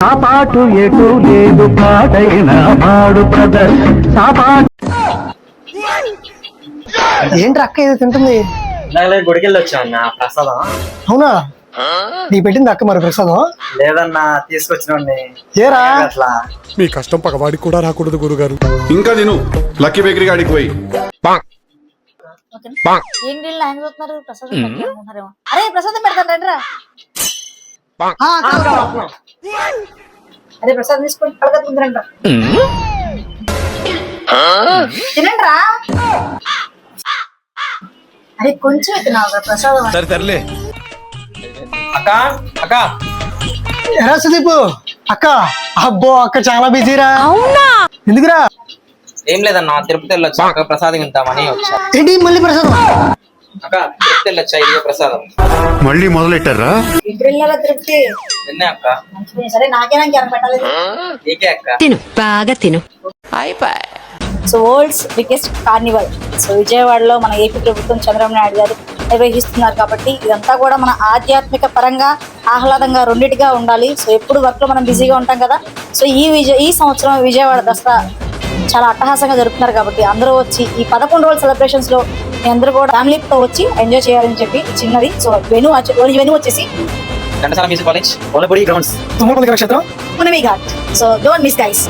ఆ పాటు ఎటు లేదు పాటైన పాడు బ్రదర్ ఏంటి అక్క ఏదో తింటుంది? గుడికి వెళ్ళి వచ్చా అన్న ప్రసాదం. అవునా? నీ పెట్టింది అక్క మరి ప్రసాదం? లేదన్నా తీసుకొచ్చిన ఏరా అట్లా. మీ కష్టం పగవాడికి కూడా రాకూడదు గురుగారు. ఇంకా నేను లక్కీ బేకరీ గాడికి పోయి అరే ప్రసాదం పెడతాను రండి రా. అరే ప్రసాదం తీసుకొని కలగత్తుంది రండి తినండి రా. అరే కొంచెం తిన్నావు ప్రసాదం. అక్క అక్క ఎరా సుదీప్ అక్క. అబ్బో అక్క చాలా బిజీరా. అవునా? ఎందుకురా? ఏం లేదన్నా తిరుపతి వెళ్ళొచ్చా అక్క ప్రసాదం తింటామని వచ్చా. ఏంటి మళ్ళీ ప్రసాదం? అక్క తిరుపతి వెళ్ళొచ్చా ఇదే ప్రసాదం. మళ్ళీ మొదలెట్టారా? ఇప్పుడు వెళ్ళారా తిరుపతి? నిన్నే అక్క. మంచిది. సరే నాకేనా ఇంకెవరు పెట్టాలి? నీకే అక్క. తిను బాగా తిను. So world's biggest Carnival so విజయవాడలో మన ఏపీ ప్రభుత్వం చంద్రబాబు నాయుడు గారు నిర్వహిస్తున్నారు కాబట్టి ఇదంతా కూడా మన ఆధ్యాత్మిక పరంగా ఆహ్లాదంగా రెండిటిగా ఉండాలి. సో ఎప్పుడు వర్క్ లో మనం బిజీగా ఉంటాం కదా. సో ఈ సంవత్సరం విజయవాడ దసరా చాలా అట్టహాసంగా జరుపుతున్నారు కాబట్టి అందరూ వచ్చి ఈ 11 రోజుల సెలబ్రేషన్స్ లో మీ అందరూ కూడా ఫ్యామిలీతో వచ్చి ఎంజాయ్ చేయాలని చెప్పి చిన్నది. సో వెను వచ్చేసి Ghantasala music college, Olapudi grounds, Tummalapalli క్షేత్రం, Punami ghat. So don't miss guys.